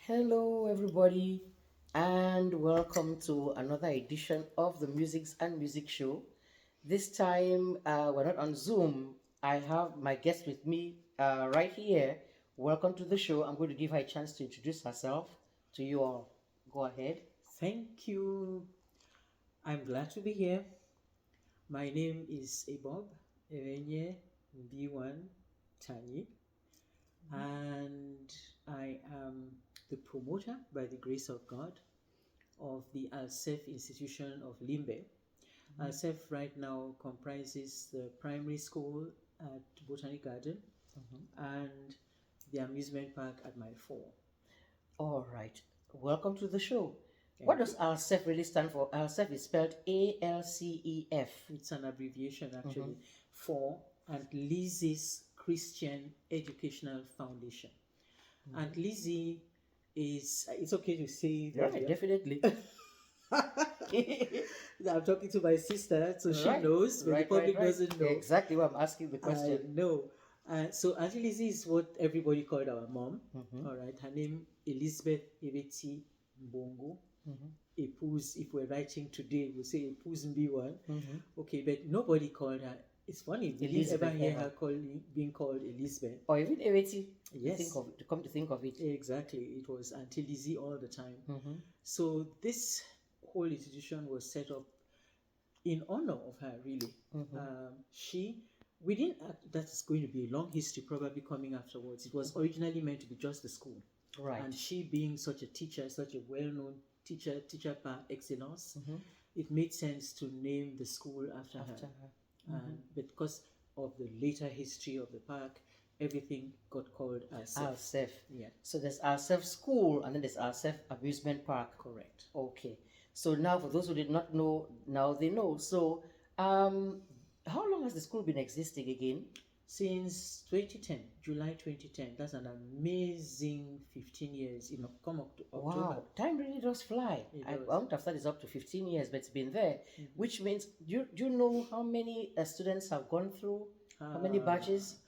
Hello, everybody, and welcome to another edition of the Musics and Music Show. This time, we're not on Zoom. I have my guest with me right here. Welcome to the show. I'm going to give her a chance to introduce herself to you all. Go ahead. Thank you. I'm glad to be here. My name is Ebob Erenye Mbiwan Tani, and I am the promoter, by the grace of God, of the ALCEF institution of Limbe. ALCEF right now comprises the primary school at Botanic Garden and the amusement park at Mile 4. All right. Welcome to the show. What Thank does you. ALCEF really stand for? ALCEF is spelled ALCEF. It's an abbreviation actually for Aunt Lizzie's Christian Educational Foundation. Aunt Lizzie is, it's okay to say that. Right, definitely. I'm talking to my sister, so she Right, knows, but the public doesn't know. Exactly what I'm asking the I question. know. So Auntie Lizzie is what everybody called our mom. All right, her name Elizabeth Ebeti Mbongo. Epuz, if we're writing today, we'll say Epuz Mbiwan. Okay, but nobody called her. It's funny, we didn't ever hear her being called Elizabeth. Or even Eweti. Yes. To come to think of it. Exactly. It was Auntie Lizzie all the time. So this whole institution was set up in honor of her, really. We didn't that's going to be a long history probably coming afterwards. It was originally meant to be just the school. Right. And she being such a teacher, such a well-known teacher par excellence, it made sense to name the school after her. But because of the later history of the park, everything got called ALCEF. ALCEF. Yeah. So there's ALCEF School and then there's ALCEF Amusement Park. Correct. Okay. So now for those who did not know, now they know. So how long has the school been existing again? Since 2010, July 2010. That's an amazing 15 years. Come October. Wow, time really does fly. I won't have thought it's up to 15 years, but it's been there. Which means, do you know how many students have gone through? How many batches?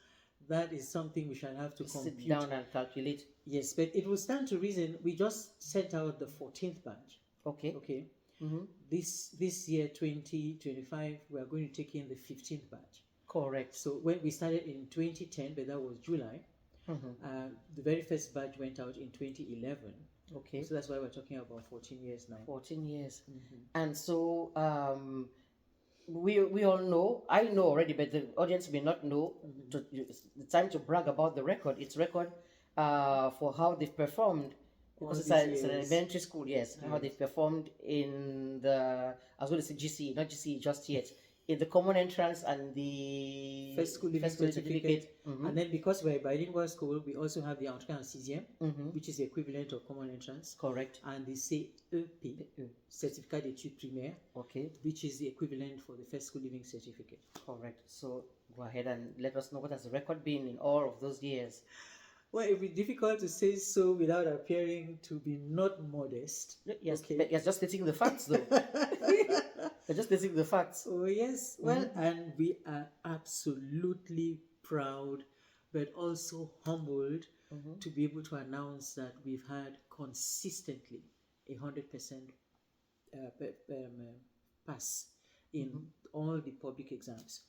That is something we shall have to compute. Sit down and calculate. Yes, but it will stand to reason. We just sent out the 14th batch. Okay. Okay. This year, 2025, we are going to take in the 15th batch. Correct. So when we started in 2010, but that was July, the very first batch went out in 2011. Okay. So that's why we're talking about 14 years now. 14 years. And so we all know, I know already, but the audience may not know. It's the time to brag about the record. It's record for how they've performed. Because it's an elementary school, yes. How they've performed in the, I was going to say GCE, not GCE just yet, in the common entrance and the first school living certificate. And then because we're a bilingual school, we also have the entrée en sixième, which is the equivalent of common entrance. Correct. And the CEP, certificate d'études primaires, okay, which is the equivalent for the first school living certificate. Correct. So go ahead and let us know what has the record been in all of those years. Well, it would be difficult to say so without appearing to be not modest. Yes, okay. But you're just stating the facts, though. You're just stating the facts. Oh, yes. Well, and we are absolutely proud, but also humbled to be able to announce that we've had consistently 100% pass in all the public exams.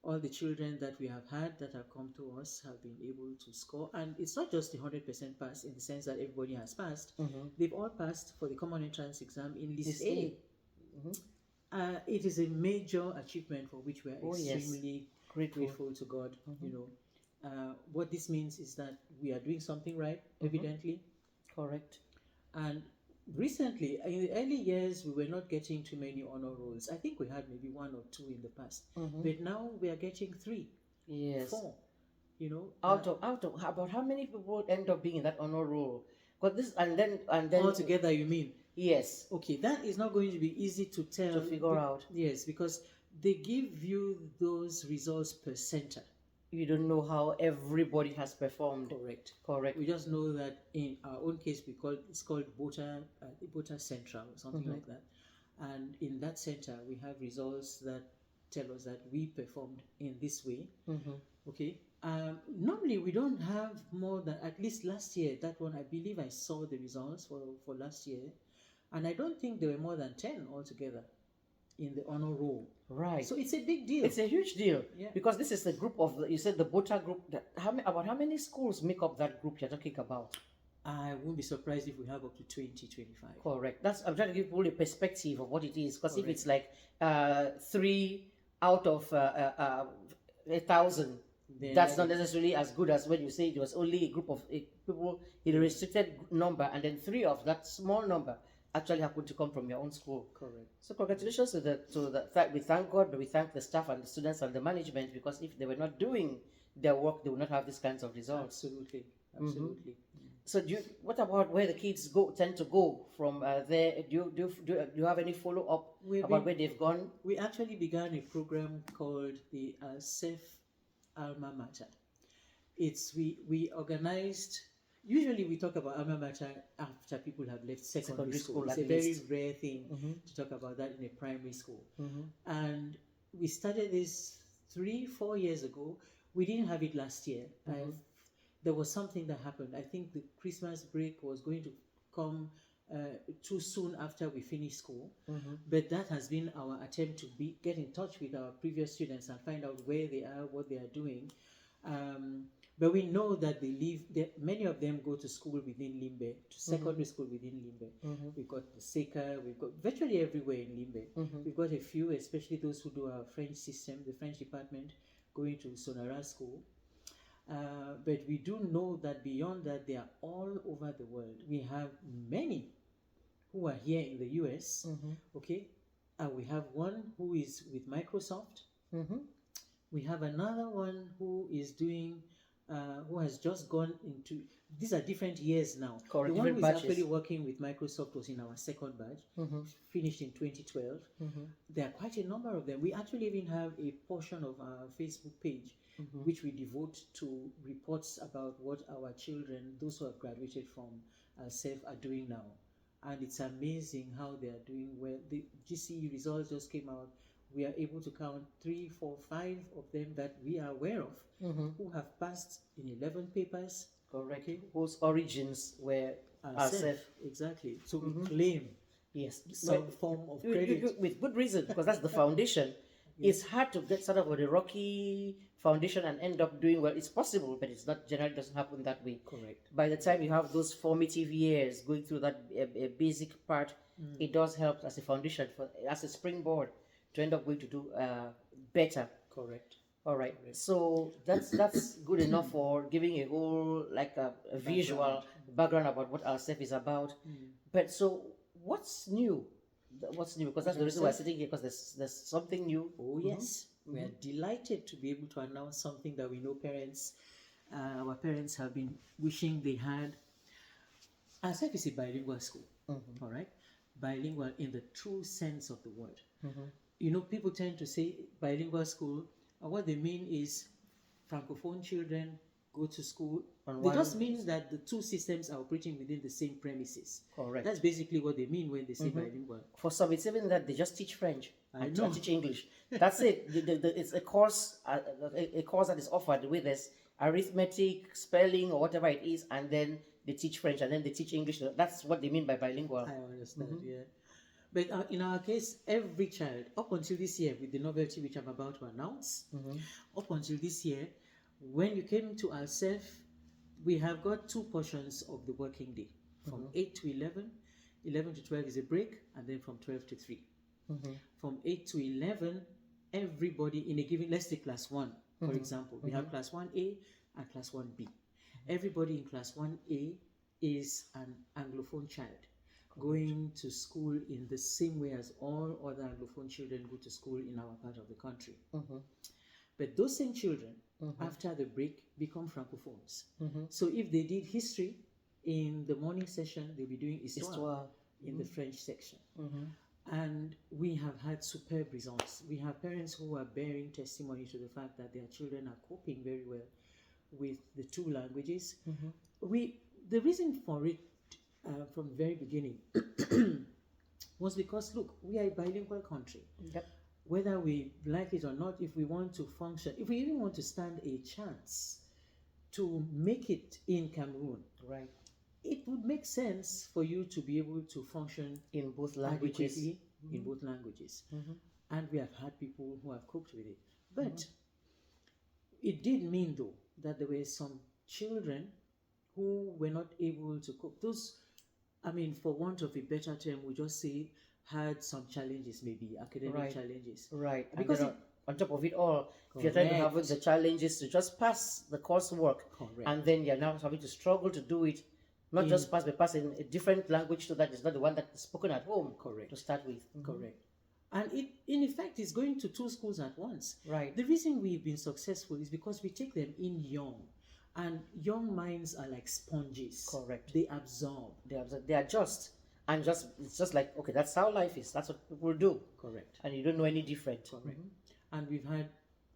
All the children that we have had that have come to us have been able to score. And it's not just the 100% pass in the sense that everybody has passed. They've all passed for the common entrance exam in list A. It is a major achievement for which we are extremely grateful to God. You know, what this means is that we are doing something right, evidently. Correct. And recently, in the early years, we were not getting too many honor rolls. I think we had maybe 1 or 2 in the past, but now we are getting 3, 4. You know, out of about how many people end up being in that honor roll? Because this and then altogether, you mean? Yes. Okay, that is not going to be easy to tell, to figure out. Yes, because they give you those results per center. You don't know how everybody has performed. Correct. We just know that in our own case, it's called Bota Central or something like that. And in that center, we have results that tell us that we performed in this way. Okay. Normally we don't have more than, at least last year, that one, I believe I saw the results for last year, and I don't think there were more than 10 altogether in the honor roll. Right. So it's a big deal. It's a huge deal. Yeah. Because this is the group of, you said the BOTA group. About how many schools make up that group you're talking about? I won't be surprised if we have up to 20, 25. Correct. I'm trying to give people a perspective of what it is. Because if it's like 3 out of 1,000, that's not necessarily as good as when you say it was only a group of people in a restricted number, and then 3 of that small number actually happen to come from your own school. Correct. So congratulations to the fact. We thank God, but we thank the staff and the students and the management, because if they were not doing their work, they would not have these kinds of results. Absolutely. Absolutely. So what about where the kids tend to go from there? Do you have any follow up about where they've gone? We actually began a program called the ALCEF Alma Mater. We organized. Usually we talk about alma mater after people have left secondary school. It's a very rare thing to talk about that in a primary school. And we started this 3-4 years ago. We didn't have it last year. There was something that happened. I think the Christmas break was going to come too soon after we finished school. But that has been our attempt to get in touch with our previous students and find out where they are, what they are doing. But we know that many of them go to school within Limbe, to secondary school within Limbe. We've got the Seka, we've got virtually everywhere in Limbe. We've got a few, especially those who do our French system, the French department, going to Sonara school. But we do know that beyond that, they are all over the world. We have many who are here in the US, okay? We have one who is with Microsoft. We have another one who is doing, who has just gone into, these are different years now. Correct. The one who is actually working with Microsoft was in our second batch, finished in 2012. There are quite a number of them. We actually even have a portion of our Facebook page which we devote to reports about what our children, those who have graduated from ALCEF, are doing now. And it's amazing how they are doing well. The GCE results just came out. We are able to count 3, 4, 5 of them that we are aware of who have passed in 11 papers. Correct. Whose origins were ALCEF. Exactly. So we claim some form of credit. With good reason, because that's the foundation. It's hard to get sort of a rocky foundation and end up doing well. It's possible, but it's not, generally doesn't happen that way. Correct. By the time you have those formative years going through that basic part, it does help as a foundation, as a springboard to end up going to do better. Correct. All right. Correct. So that's good enough for giving a whole, like a visual background about what ALCEF is about. But so what's new? What's new? Because that's the reason we're sitting here, because there's something new. Oh yes. We are delighted to be able to announce something that we know our parents have been wishing they had. ALCEF is a bilingual school, all right? Bilingual in the true sense of the word. You know, people tend to say bilingual school, and what they mean is Francophone children go to school. It just means that the two systems are operating within the same premises. Correct. That's basically what they mean when they say bilingual. For some, it's even that they just teach French and teach English. That's it. It's a course that is offered with this arithmetic, spelling, or whatever it is, and then they teach French and then they teach English. That's what they mean by bilingual. I understand. Yeah. But in our case, every child, up until this year, with the novelty which I'm about to announce, up until this year, when you came to ALCEF, we have got 2 portions of the working day, from 8 to 11. 11 to 12 is a break, and then from 12 to 3. From 8 to 11, everybody in a given, let's take class 1, for example. We have class 1A and class 1B. Everybody in class 1A is an Anglophone child, going to school in the same way as all other Anglophone children go to school in our part of the country. But those same children, after the break, become Francophones. So if they did history in the morning session, they'll be doing Histoire in the French section. And we have had superb results. We have parents who are bearing testimony to the fact that their children are coping very well with the 2 languages. The reason for it from the very beginning was because, look, we are a bilingual country. whether we like it or not, if we want to function, if we even want to stand a chance to make it in Cameroon, Right. it would make sense for you to be able to function In both languages. adequately in both languages. Mm-hmm. And we have had people who have coped with it. But it did mean, though, that there were some children who were not able to cope. Those, I mean, for want of a better term, we just say had some challenges, maybe academic Right. challenges. Right. Because and then on top of it all, if you're trying to have Correct. the challenges to just pass the coursework, Correct. and then you're now having to struggle to do it, not just pass, but pass in a different language so that it's not the one that is spoken at home. Correct. To start with. Correct. And it, in effect, is going to 2 schools at once. Right. The reason we've been successful is because we take them in young. And young minds are like sponges. Correct. They absorb. They adjust. And it's just like, okay, that's how life is. That's what people do. Correct. And you don't know any different. Correct. And we've had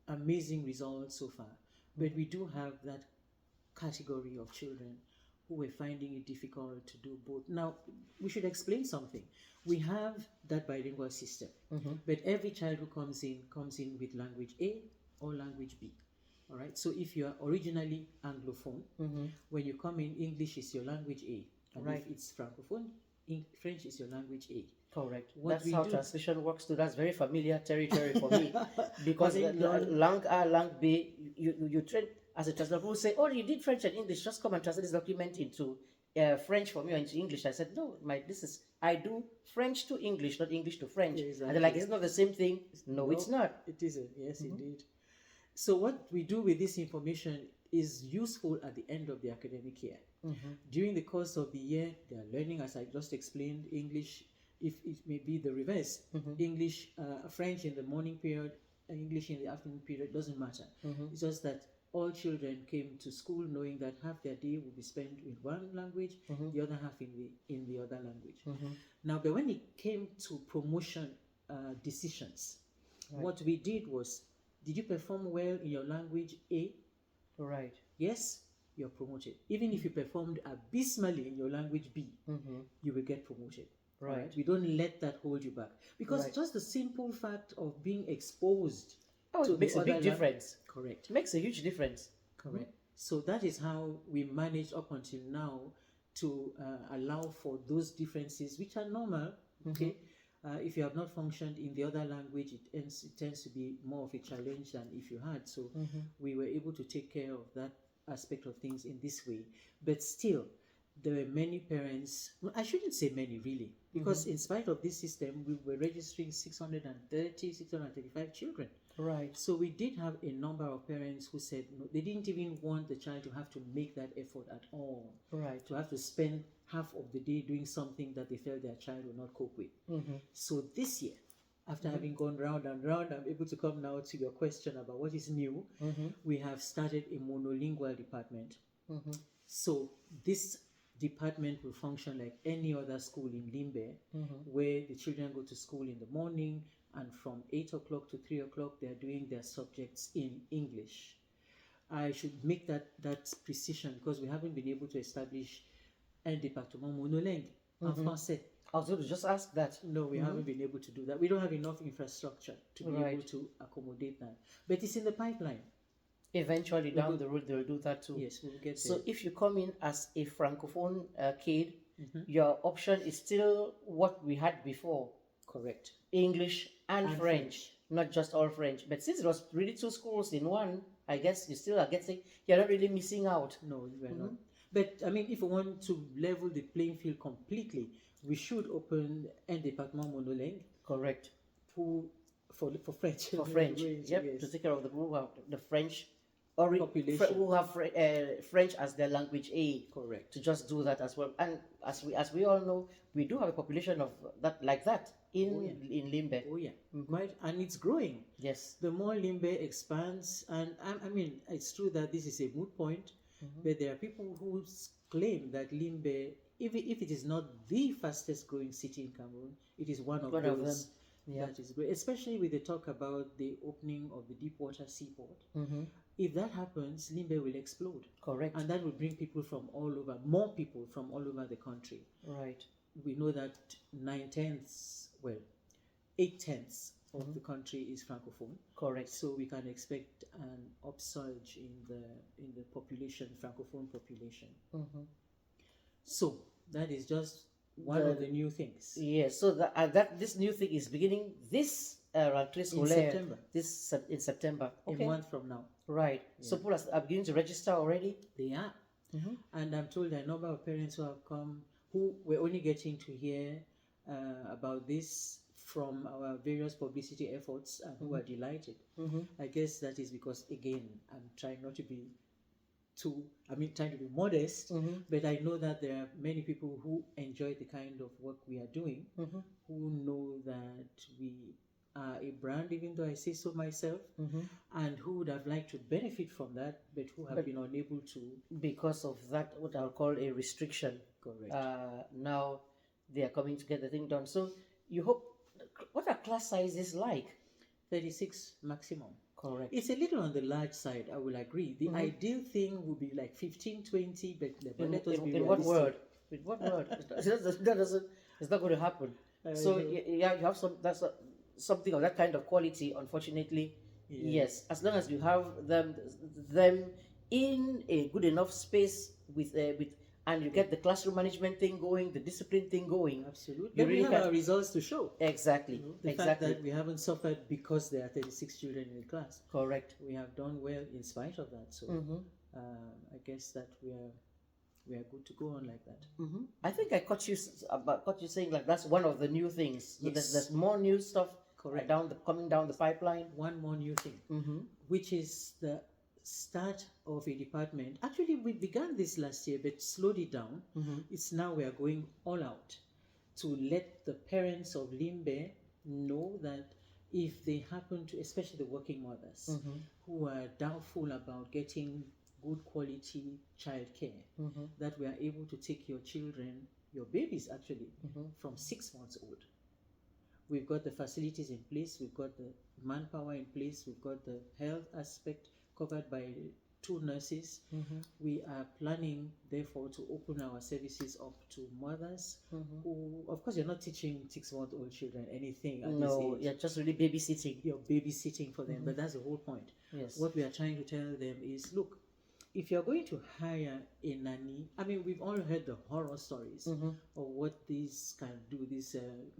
amazing results so far. But we do have that category of children who were finding it difficult to do both. Now, we should explain something. We have that bilingual system, but every child who comes in with language A or language B. All right. So if you are originally Anglophone, when you come in, English is your language A, and Right. if it's Francophone, French is your language A. Correct. What That's we how do- translation works too. That's very familiar territory for me. Because I think lang A, lang B, you train as a translator. People say, oh, you did French and English, just come and translate this document into French for me or into English. I said, no, I do French to English, not English to French. Exactly. And they're like, it's not the same thing. No, it's not. It isn't. Yes, indeed. So what we do with this information is useful at the end of the academic year. During the course of the year, they are learning, as I just explained, English, if it may be the reverse, English, French in the morning period, English in the afternoon period, doesn't matter. It's just that all children came to school knowing that half their day will be spent in one language, the other half in the other language. Now, but when it came to promotion decisions, what we did was, did you perform well in your language A? Right. Yes, you're promoted. Even if you performed abysmally in your language B, you will get promoted. Right. We don't let that hold you back. Because just the simple fact of being exposed to It makes the a big other difference. Correct. It makes a huge difference. Correct. So that is how we managed up until now to allow for those differences, which are normal. Okay. If you have not functioned in the other language, it tends to be more of a challenge than if you had. So we were able to take care of that aspect of things in this way. But still, there were many parents, well, I shouldn't say many really, because in spite of this system, we were registering 635 children. Right. So we did have a number of parents who said no, they didn't even want the child to have to make that effort at all. Right. To have to spend half of the day doing something that they felt their child would not cope with. So this year, after having gone round and round, I'm able to come now to your question about what is new. We have started a monolingual department. So this department will function like any other school in Limbe, where the children go to school in the morning, and from 8 o'clock to 3 o'clock, they are doing their subjects in English. I should make that precision because we haven't been able to establish un département monolingue en français. I was going to just ask that. No, we haven't been able to do that. We don't have enough infrastructure to be able to accommodate that. But it's in the pipeline. Eventually, down the road, they'll do that too. Yes, we'll get there. So if you come in as a Francophone kid, your option is still what we had before. Correct. English and French, not just all French. But since it was really 2 schools in one, I guess you still are getting, you're not really missing out. No, you are not. But I mean, if we want to level the playing field completely, we should open un département monolingue. Correct. For French. For French, yes. to take care of the people who have the French, or Population. who have French as their language A. Correct. To just do that as well. And as we all know, we do have a population of that like that in Limbe. Oh yeah, right, and it's growing. Yes. The more Limbe expands, and I mean, it's true that this is a moot point, but there are people who claim that Limbe, if it is not the fastest growing city in Cameroon, it is one of those. That is great, especially with the talk about the opening of the deep water seaport. If that happens, Limbe will explode. Correct. And that will bring people from all over, more people from all over the country. Right. We know that 8/10 of the country is francophone. Correct. So we can expect an upsurge in the population, francophone population. So that is just one of the new things. Yes. So that this new thing is beginning this rentrée scolaire in September. Okay. A month from now. Right. Yeah. So people are beginning to register already. They are. And I'm told a number of parents who have come who were only getting to hear about this from our various publicity efforts and who are delighted. I guess that is because, again, I'm trying not to be trying to be modest, but I know that there are many people who enjoy the kind of work we are doing, who know that we are a brand, even though I say so myself, and who would have liked to benefit from that, but who have been unable to. Because of that, what I'll call a restriction. Correct. Now they are coming to get the thing done. So you hope, what are class sizes like? 36 maximum. Correct. It's a little on the large side, I will agree. The ideal thing would be like 15, 20, but let us be realistic. In what word? With what word? It's not going to happen. So you have something of that kind of quality, unfortunately. Yes. As long as you have them in a good enough space with and you get the classroom management thing going, the discipline thing going. Absolutely. But we have our results to show. Exactly. The fact that we haven't suffered because there are 36 children in the class. Correct. We have done well in spite of that. So I guess that we are good to go on like that. I think I caught you saying like that's one of the new things. So yes. There's more new stuff. Correct. Coming down the pipeline. One more new thing, which is the start of a department. Actually, we began this last year, but slowed it down. It's now we are going all out to let the parents of Limbe know that if they happen to, especially the working mothers, who are doubtful about getting good quality childcare, that we are able to take your children, your babies actually, from 6 months old. We've got the facilities in place, we've got the manpower in place, we've got the health aspect covered by 2 nurses. We are planning, therefore, to open our services up to mothers who, of course, you're not teaching 6-month-old children anything at this age. You're just really babysitting. You're babysitting for them, but that's the whole point. Yes. What we are trying to tell them is, look, if you're going to hire a nanny, I mean, we've all heard the horror stories of what these can do.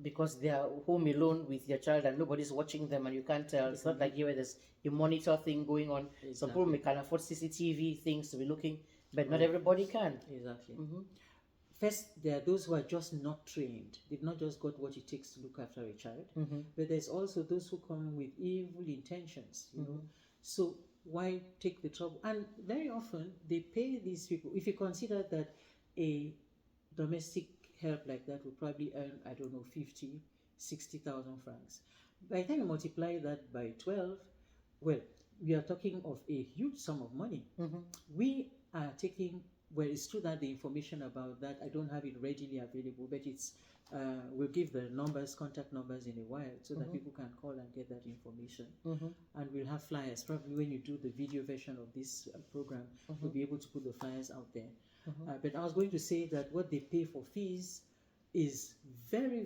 Because they are home alone with your child and nobody's watching them and you can't tell. It's not like here where there's a monitor thing going on. Exactly. Some people can afford CCTV things to be looking, but not everybody can. Exactly. First, there are those who are just not trained. They've not just got what it takes to look after a child, but there's also those who come with evil intentions. You know, so why take the trouble? And very often they pay these people. If you consider that a domestic help like that will probably earn, I don't know, 50, 60,000 francs. By the time you multiply that by 12, well, we are talking of a huge sum of money. We are taking, well, it's true that the information about that, I don't have it readily available, but it's, we'll give the numbers, contact numbers in a while so that people can call and get that information. And we'll have flyers. Probably when you do the video version of this program, we'll be able to put the flyers out there. But I was going to say that what they pay for fees is very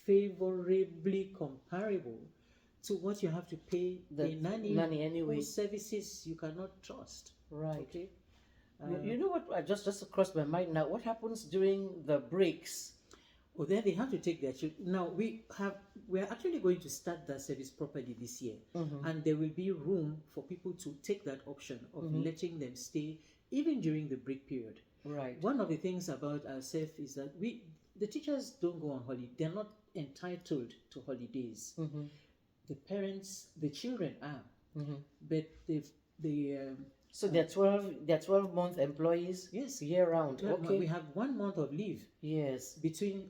favorably comparable to what you have to pay a nanny anyway. Whose services you cannot trust. Right. Okay. You know what? Just crossed my mind now. What happens during the breaks? Well, then they have to take their children. Now we are actually going to start that service properly this year, and there will be room for people to take that option of letting them stay even during the break period. Right. One of the things about ALCEF is that the teachers don't go on holiday. They're not entitled to holidays. The parents, the children are, but so they're 12-month employees. Yes, year round. Okay. We have 1 month of leave. Yes. Between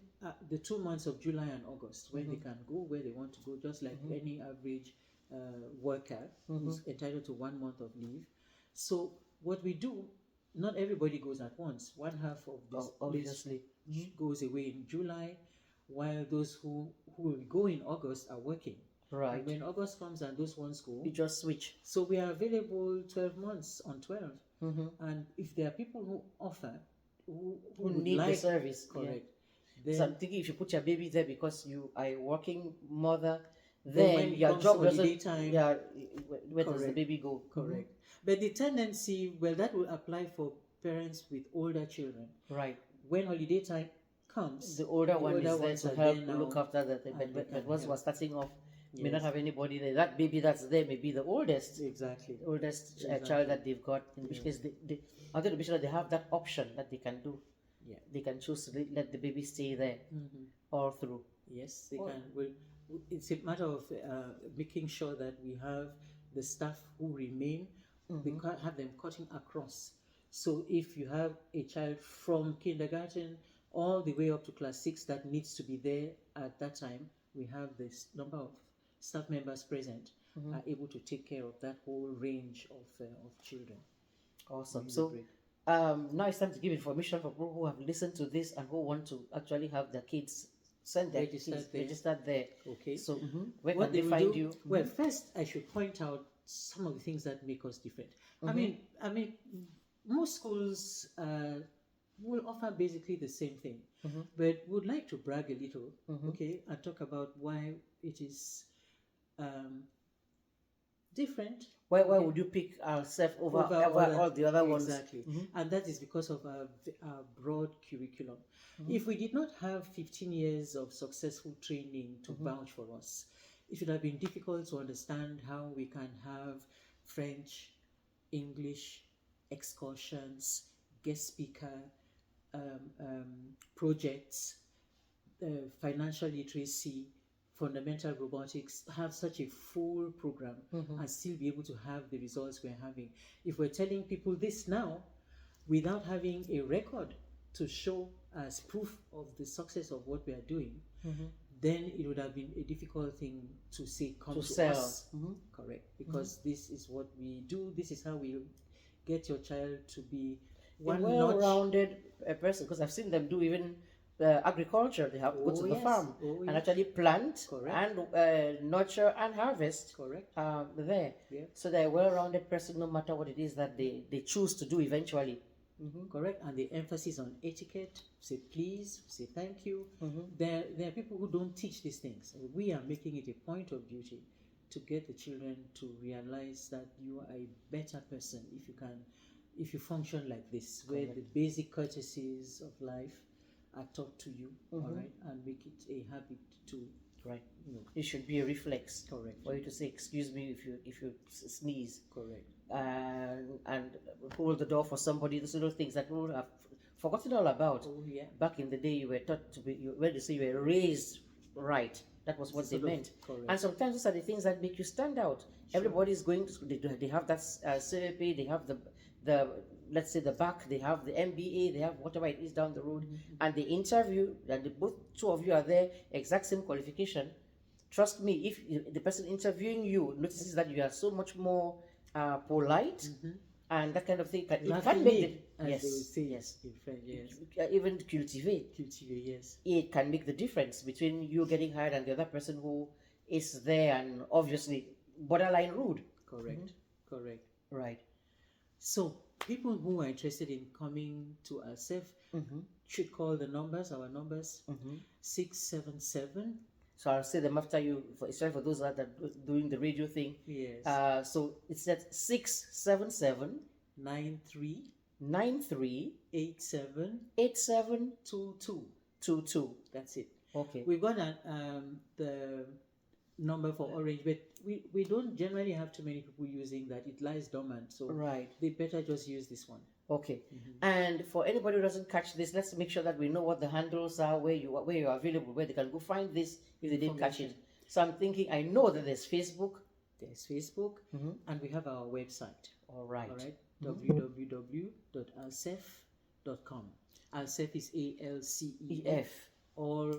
the 2 months of July and August, where they can go where they want to go, just like any average worker who's entitled to 1 month of leave. So what we do, not everybody goes at once. One half of this obviously goes away in July, while those who will go in August are working. Right. And when August comes and those ones go, you just switch. So we are available 12 months on 12. And if there are people who offer, who need like the service, correct. Then, so I'm thinking if you put your baby there because you are a working mother, then when it your comes job to holiday doesn't. time, Yeah, where does the correct, baby go? correct. But the tendency, well, that will apply for parents with older children. Right. When holiday time comes, The older one is there ones to are help there now, look after that. and they But can once help. we're starting off, may not Yes. have anybody there. That baby that's there may be the oldest. Exactly. The oldest Exactly. child that they've got. In which Yeah. case, they I want to be sure that they have that option that they can do. Yeah. They can choose to let the baby stay there all through. Yes, they Oh. can. Well, it's a matter of making sure that we have the staff who remain. We can't have them cutting across. So if you have a child from kindergarten all the way up to class 6 that needs to be there at that time, we have this number of staff members present are able to take care of that whole range of children. Awesome. During the So break. now it's time to give information for people who have listened to this and who want to actually have their kids send their Registered kids there. registered there. Okay. So where What can they will find do- you? Well, first I should point out some of the things that make us different. I mean, most schools will offer basically the same thing, but would like to brag a little, okay, and talk about why it is different. Why would you pick ALCEF over all the other ones? Exactly. And that is because of our broad curriculum. If we did not have 15 years of successful training to vouch for us, it would have been difficult to understand how we can have French, English, excursions, guest speaker, projects, financial literacy, fundamental robotics, have such a full program and still be able to have the results we're having. If we're telling people this now without having a record to show as proof of the success of what we are doing, then it would have been a difficult thing to say come to sell. us. Correct. Because this is what we do, this is how we get your child to be one a well-rounded person, because I've seen them do even agriculture. They have to go to the farm and actually plant and nurture and harvest. Correct. There. Yeah. So they're a well-rounded person no matter what it is that they choose to do eventually. Correct. And the emphasis on etiquette, say please, say thank you. There are people who don't teach these things. We are making it a point of duty to get the children to realize that you are a better person if you function like this, where the basic courtesies of life are taught to you, all right, and make it a habit to It should be a reflex. Correct. For you to say excuse me if you sneeze. Correct. And hold the door for somebody. Those little things that people have forgotten all about. Oh yeah. Back in the day, you were taught to be. When they say you were raised right, that was what they meant. Correct. And sometimes those are the things that make you stand out. Everybody's going to school. They have that CFP. They have the let's say the back. They have the MBA. They have whatever it is down the road. And the interview. And both two of you are there, exact same qualification. Trust me, if the person interviewing you notices that you are so much more polite and that kind of thing, it can make it. As they would say yes. in French, yes. Even cultivate, yes. it can make the difference between you getting hired and the other person who is there and obviously borderline rude. Correct. Correct. Right. So people who are interested in coming to ALCEF should call our numbers 677. So I'll say them after you, especially for those that are doing the radio thing. Yes. So it's at 677 93 93 87 87 22. 22. That's it. Okay. We've got the number for Orange, but we don't generally have too many people using that. It lies dormant, so they better just use this one. Okay. And for anybody who doesn't catch this, let's make sure that we know what the handles are, where you are available, where they can go find this if they didn't catch it. So I'm thinking, I know that there's Facebook. There's Facebook, and we have our website. All right. www.alcef.com. ALCEF is ALCEF, all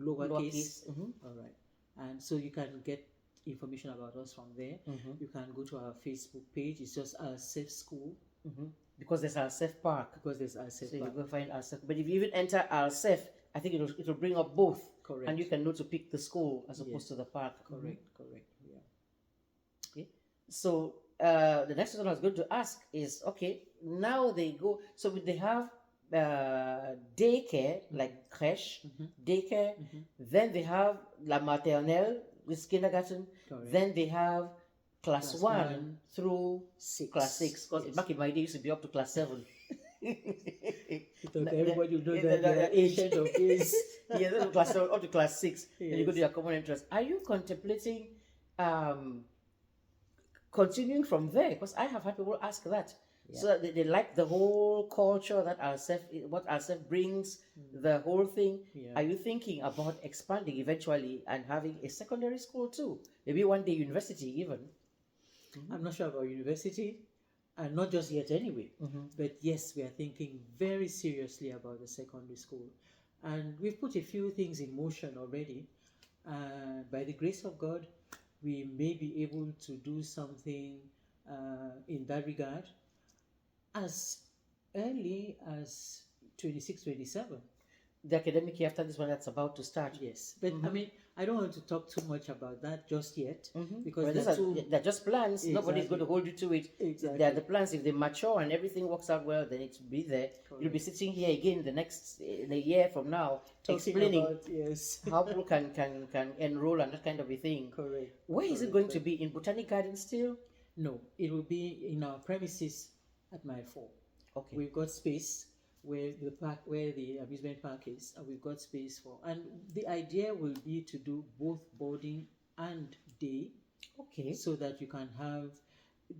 lowercase. All right. And so you can get information about us from there. You can go to our Facebook page. It's just ALCEF School. Because there's ALCEF Park. So you go find ALCEF. But if you even enter ALCEF, I think it'll bring up both. Correct. And you can know to pick the school as opposed to the park. Correct. Yeah. Okay. So the next question I was going to ask is, okay, now they go, so they have daycare, like crèche, daycare, then they have la maternelle, is kindergarten. Correct. Then they have class Class 1 1, through 6. class 6. Because Yes. back in my day, it used to be up to class 7. Everybody will know that they are ancient of days. Yeah, that's class 7 up to class 6. Then you go Yes. to your common interest. Are you contemplating continuing from there? Because I have had people ask that. Yeah. So that they like the whole culture that ALCEF, what ALCEF brings, the whole thing. Yeah. Are you thinking about expanding eventually and having a secondary school too? Maybe one day university even? I'm not sure about university, and not just yet anyway. But yes, we are thinking very seriously about the secondary school. And we've put a few things in motion already. By the grace of God, we may be able to do something in that regard as early as 26, 27. The academic year after this one that's about to start. Yes, but I mean, I don't want to talk too much about that just yet because Well, they're just plans. Nobody's Exactly. going to hold you to it. Exactly. They're the plans. If they mature and everything works out well, then it's be there. You'll be sitting here again in a year from now talking explaining about, yes, how people can enroll and that kind of a thing. correct. Where is it going to be? In Botanic Garden still? No, it will be in our premises at Mile 4. Okay. We've got space where the park, where the amusement park is, and we've got space for. And the idea will be to do both boarding and day, Okay. so that you can have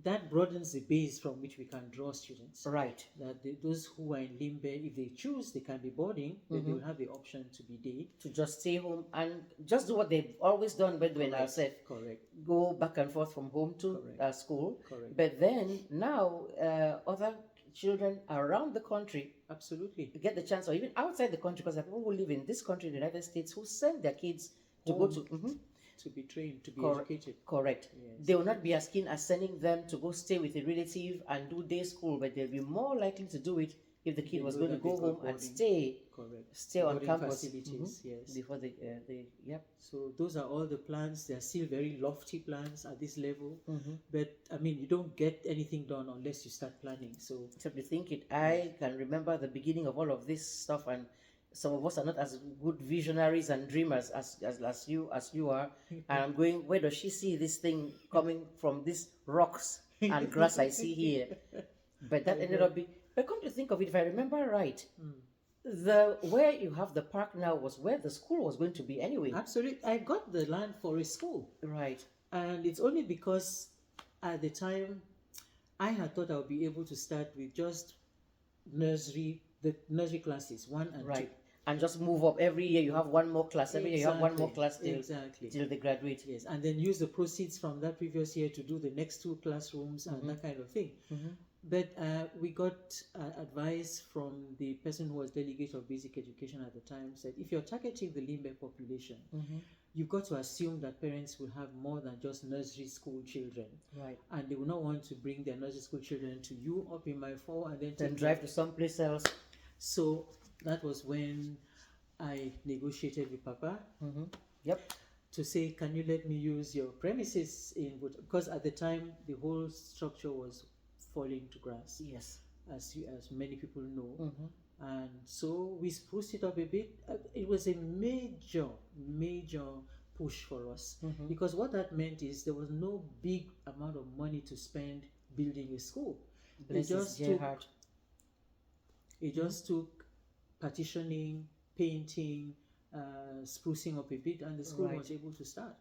that broadens the base from which we can draw students. Right. That those who are in Limbe, if they choose, they can be boarding, then they will have the option to be day. To just stay home and just do what they've always done when they're safe. Correct. Go back and forth from home to school. Correct. But then now other children around the country Absolutely. get the chance, or even outside the country, because there are people who live in this country, in the United States, who send their kids to go to To be trained, to be Correct. educated. Correct. Yes. They will not be as keen as sending them to go stay with a relative and do day school, but they'll be more likely to do it if the kid They was know going to that go they've got home and boarding. Correct. stay on Boarding campus facilities, yes. before yep. So those are all the plans. They are still very lofty plans at this level. But I mean, you don't get anything done unless you start planning. So Except you think it. I can remember the beginning of all of this stuff, and some of us are not as good visionaries and dreamers as you are. And I'm going, where does she see this thing coming from? These rocks and grass I see here. But that ended up being. But come to think of it, if I remember right, the where you have the park now was where the school was going to be anyway. absolutely, I got the land for a school. Right. And it's only because at the time I had thought I would be able to start with just the nursery classes 1 and 2. And just move up every year. You have one more class every year. You have one more class till they graduate. Yes, and then use the proceeds from that previous year to do the next 2 classrooms and that kind of thing. But we got advice from the person who was delegate of basic education at the time, said if you're targeting the Limbe population, you've got to assume that parents will have more than just nursery school children. Right. And they will not want to bring their nursery school children to you up in Mile 4 and then drive to someplace else. So that was when I negotiated with Papa. Yep. To say, can you let me use your premises because at the time the whole structure was falling to grass. Yes. As many people know. And so we spruced it up a bit. It was a major push for us because what that meant is there was no big amount of money to spend building a school. It just took partitioning, painting, sprucing up a bit, and the school was able to start.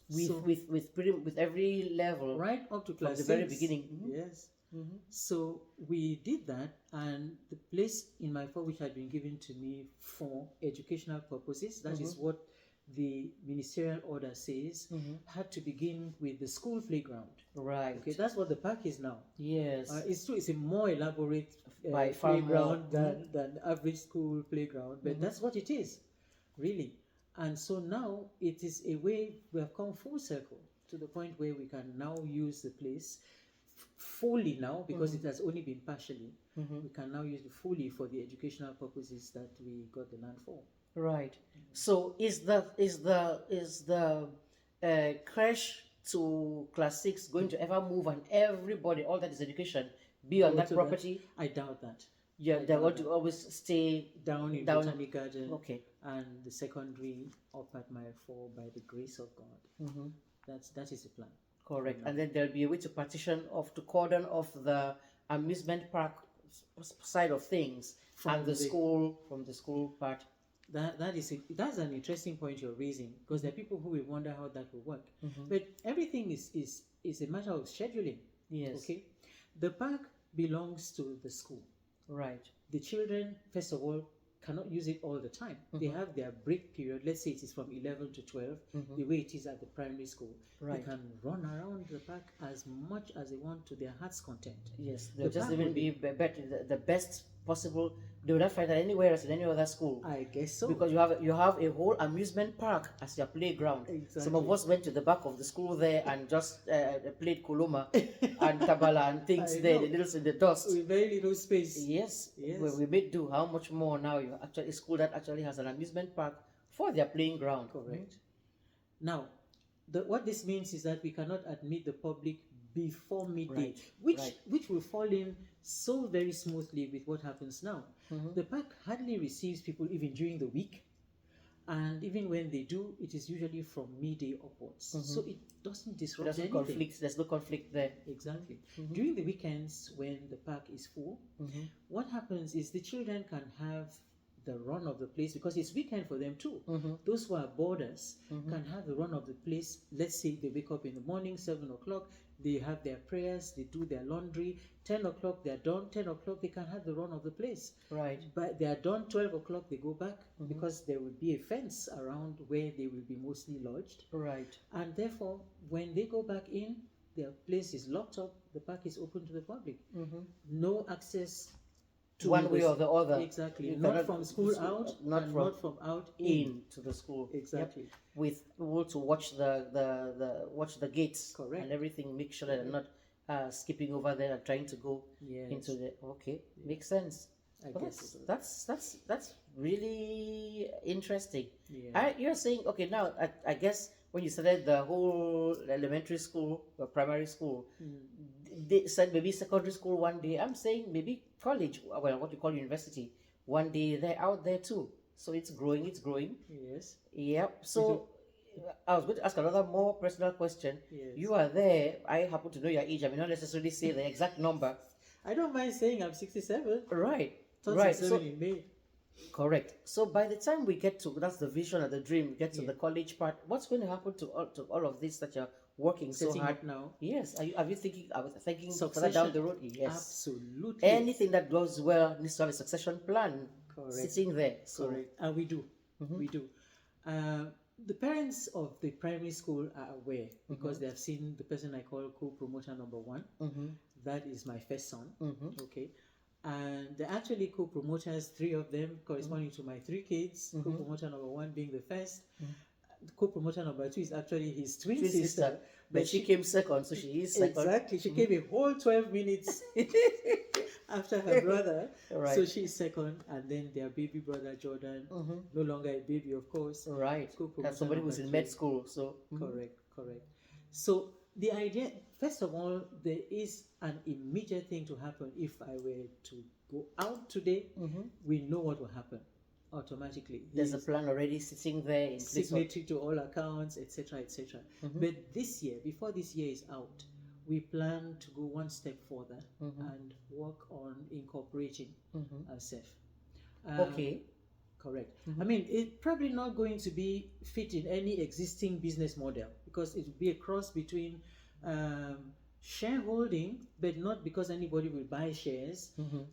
With every level, right up to class from the 6. very beginning. Yes. So we did that, and the place in my file which had been given to me for educational purposes, that is what the ministerial order says, had to begin with the school playground. Right. Okay, that's what the park is now. Yes. It's true, it's a more elaborate by far playground more. than average school playground, but that's what it is, really. And so now it is a way we have come full circle to the point where we can now use the place fully now, because it has only been partially. We can now use it fully for the educational purposes that we got the land for. Right. So is the creche to class 6 going to ever move, and everybody, all that is education, be on that property? I doubt that. Yeah, I they know want to that. always stay Down in down. Botanic Garden, Okay. and the secondary up at Mile 4 by the grace of God. Mm-hmm. That is the plan. Correct. And then there'll be a way to partition off, to cordon off the amusement park side of things and the school from the school part. That's an interesting point you're raising, because there are people who will wonder how that will work. Mm-hmm. But everything is a matter of scheduling. Yes. Okay, the park belongs to the school. Right. The children, first of all, cannot use it all the time. They have their break period. Let's say it is from 11 to 12, the way it is at the primary school. Right. They can run around the park as much as they want to their heart's content. Yes, they'll just even be better, the best possible. They would not find that anywhere else in any other school. I guess so. Because you have a whole amusement park as your playground. Exactly. Some of us went to the back of the school there and just played kuluma and tabala and things there, the little in the dust. With very little space. Yes. We made do. How much more now? You actually a school that actually has an amusement park for their playing ground. Correct. Now, what this means is that we cannot admit the public before midday, which will fall in so very smoothly with what happens now. The park hardly receives people even during the week, and even when they do, it is usually from midday upwards. So it doesn't disrupt anything. There's no conflict there. Exactly. During the weekends when the park is full, what happens is the children can have the run of the place, because it's weekend for them too. Those who are boarders can have the run of the place. Let's say they wake up in the morning, 7 o'clock, they have their prayers, they do their laundry, 10 o'clock they're done, 10 o'clock they can have the run of the place. Right. But they are done 12 o'clock, they go back, because there will be a fence around where they will be mostly lodged. Right. And therefore, when they go back in, their place is locked up, the park is open to the public. No access to one way or the other. Exactly. Not from school out, not from out in to the school. Exactly. Yep. With people to watch the gates. Correct. And everything. Make sure that they're not skipping over there and trying to go into the. Okay, makes sense. I guess that's really interesting. Yeah. You're saying okay now. I guess when you started the whole elementary school or primary school, they said maybe secondary school one day. I'm saying maybe college, well, what you call university, one day they're out there too. So it's growing. Yes. Yep. So I was going to ask another more personal question. Yes. You are there. I happen to know your age. I may not necessarily say the exact number. I don't mind saying I'm 67. Right. 67 in May. Correct. So by the time we get to, that's the vision and the dream, get to the college part, what's going to happen to all of this that you're working so hard up now? Yes. Are you thinking? I was thinking Succession. further down the road. Yes. Absolutely. Anything that goes well needs to have a succession plan. Correct. Sitting there. So. Correct. And we do. We do. The parents of the primary school are aware, because they have seen the person I call co-promoter number 1. That is my first son. Okay. And they're actually co-promoters, 3 of them corresponding to my 3 kids. Co-promoter number 1 being the first. Co-promoter number 2 is actually his twin sister. But she came second, so she is second. Exactly. She came a whole 12 minutes after her brother. Right. So she's second, and then their baby brother Jordan, no longer a baby, of course. Right. That's somebody who's in med school. So correct. So the idea, first of all, there is an immediate thing to happen. If I were to go out today, we know what will happen automatically. There's a plan already sitting there in place. Signatory to all accounts, etc., etc. But this year, before this year is out, we plan to go one step further and work on incorporating ALCEF. Okay. Correct. I mean, it's probably not going to be fit in any existing business model, because it will be a cross between shareholding, but not because anybody will buy shares,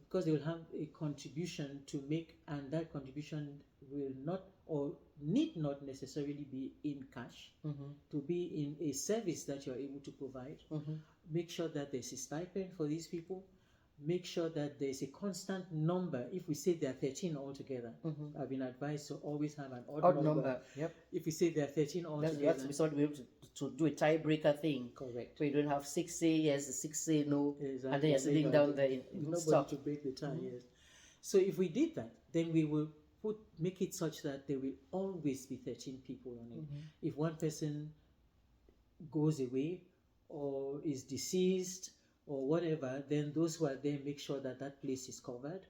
because they will have a contribution to make, and that contribution will not or need not necessarily be in cash, to be in a service that you're able to provide. Make sure that there's a stipend for these people. Make sure that there's a constant number. If we say there are 13 altogether, I've been advised to always have an odd number. Yep. If we say there are 13 altogether, you have to be sort of able to do a tiebreaker thing. Correct. Where you don't have 6 say yes, 6 say no, exactly. and then you're sitting down there in nobody stop. to break the tie. Yes. So if we did that, then we will make it such that there will always be 13 people on it. If one person goes away or is deceased or whatever, then those who are there make sure that that place is covered.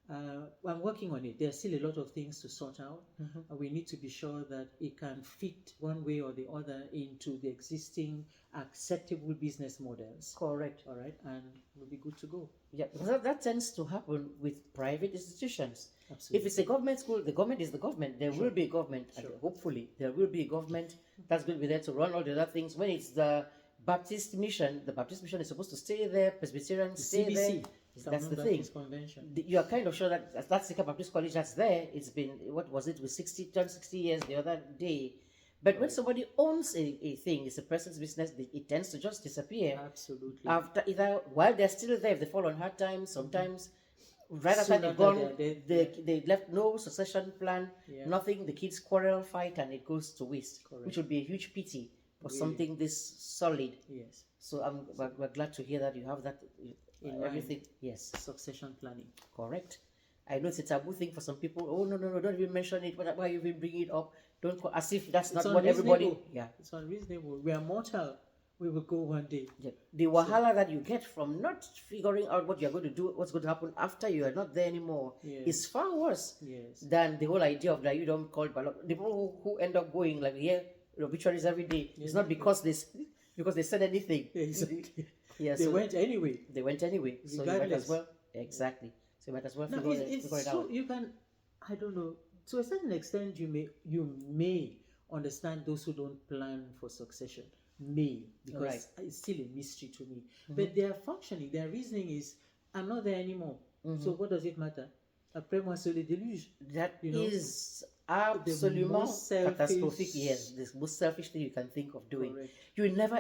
I'm working on it. There's still a lot of things to sort out. Mhm. We need to be sure that it can fit one way or the other into the existing acceptable business models. Correct. All right, and we'll be good to go. Yeah, because that tends to happen with private institutions. Absolutely. If it's a government school, the government is the government. There Sure. will be a government, and Sure. hopefully there will be a government that's going to be there to run all the other things. When it's the Baptist mission is supposed to stay there. Presbyterian The stay there. CBC, That's the Southern thing. Baptist Convention. You are kind of sure that that's the Baptist college that's there. It's been, what was it, with 60 years the other day. But when somebody owns a thing, it's a person's business, it tends to just disappear. Absolutely. After either while they're still there, if they fall on hard times, sometimes right after Soon they've after gone, they're dead, they left no succession plan, Yeah. nothing. The kids quarrel, fight, and it goes to waste, Correct. which would be a huge pity for Really. something this solid. Yes. So we're glad to hear that you have that In everything. Yes, Succession planning. correct. I know it's a taboo thing for some people. Oh no, don't even mention it. Why you even bring it up? Don't as if that's It's not what everybody. unreasonable. Yeah. It's unreasonable. We are mortal. We will go one day. Yeah. The wahala that you get from not figuring out what you're going to do, what's going to happen after you are not there anymore, Yes. is far worse Yes. than the whole idea of that you don't call ballot. The people who end up going like here obituaries every day, it's not because they said anything. Exactly. Yeah, They so went anyway. They went anyway. So you might as Regardless. well. Exactly. So you might as well Now, figure it's it so out. you can, I don't know, to a certain extent, you may understand those who don't plan for succession. Because Right. it's still a mystery to me. But their functioning, their reasoning is, I'm not there anymore. So what does it matter? Après moi c'est le déluge. That You know, is absolutely most selfish- catastrophic. Yes, the most selfish thing you can think of doing. Correct. You never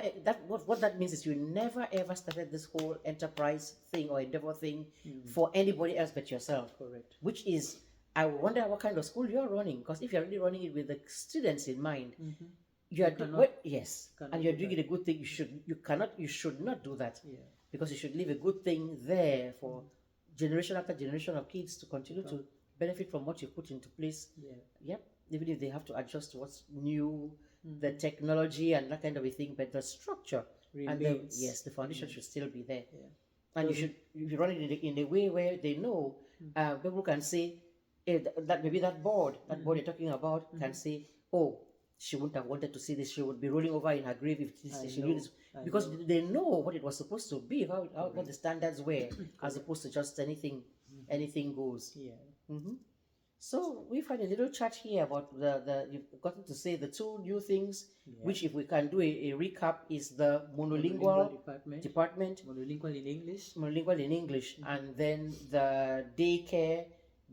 what that means is you never ever started this whole enterprise thing or endeavor thing for anybody else but yourself. Correct. Which is, I wonder what kind of school you're running, because if you're really running it with the students in mind, you are yes, cannot and you're do doing it a good thing. You should not do that, Yeah. because you should leave a good thing there for generation after generation of kids to continue to benefit from what you put into place. Yeah. Yep. Even if they have to adjust to what's new, the technology and that kind of a thing, but the structure and Remains. the foundation should still be there. Yeah. And you should run it in a way where they know, people can say, that maybe that board you're talking about can say, oh, she wouldn't have wanted to see this. She would be rolling over in her grave if she knew this, because they know what it was supposed to be, what the standards were, as opposed to just anything goes. Yeah. So we've had a little chat here about you've gotten to say the two new things, which, if we can do a recap, is the monolingual department, monolingual in English, and then the daycare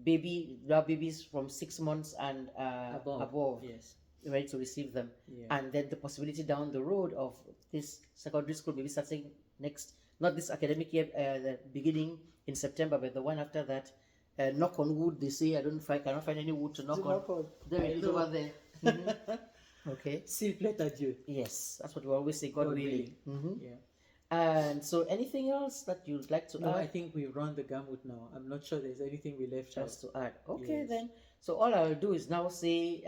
babies from 6 months and above. Yes. Ready to receive them. Yeah. And then the possibility down the road of this secondary school maybe starting not this academic year, the beginning in September, but the one after that. Knock on wood, they say. I cannot find any wood to knock on. There it is over there. Okay. S'il plaît à Dieu. Yes, that's what we always say, God willing. Yeah. And so anything else that you'd like to No, add? I think we've run the gamut now. I'm not sure there's anything we left out. Just to add. Okay, Yes. then. So all I'll do is now say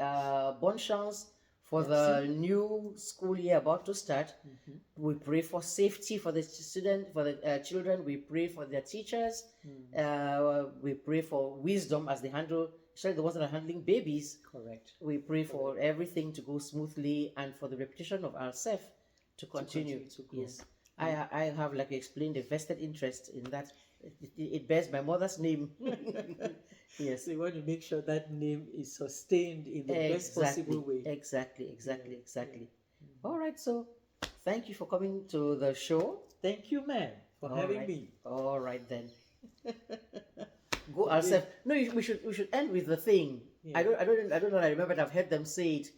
bonne chance for the new school year about to start. We pray for safety for the children. We pray for their teachers. We pray for wisdom as they handle, especially the ones that are handling babies. Correct. We pray for everything to go smoothly and for the reputation of ALCEF to continue. to grow. Yes. I have, like you explained, a vested interest in that. It bears my mother's name. Yes. So you want to make sure that name is sustained in the best possible way. Exactly. All right, so thank you for coming to the show. Thank you, man, for having me. All right then. Go ALCEF. No, we should end with the thing. Yeah. I don't know. I remember I've heard them say it.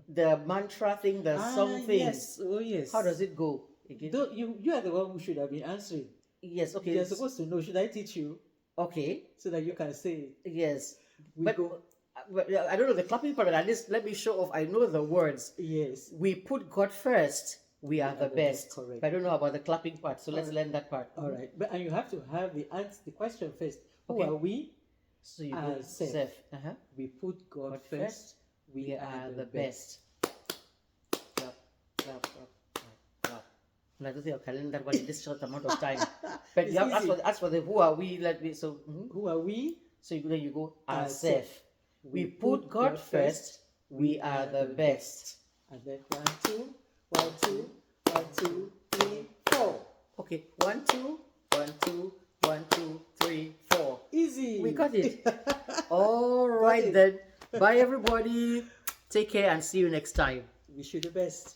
The mantra thing, the song thing. Yes. Oh yes. How does it go? Again? Though you are the one who should have been answering. Yes. Okay. You're supposed to know. Should I teach you Okay. so that you can say? Yes. We go. But I don't know the clapping part, but at least let me show off. I know the words. Yes. We put God first. We are the best. Correct. But I don't know about the clapping part, so let's learn that part. All right. But and you have to have the question first. Who Okay. are we? So you go ALCEF. Seth. We put God God first. first. We are the best. Clap, clap, clap, clap. And I don't think I can learn that one in this short amount of time. But you have asked for the who are we? Let me. So Who are we? So then you go ALCEF. ALCEF. We put God first, we are the best. And then 1, 2, 1, 2, 1, 2, 3, 4. Okay, 1, 2, 1, 2, 1, 2, 3, 4. Easy. We got it. All right then. Bye everybody. Take care and see you next time. Wish you the best.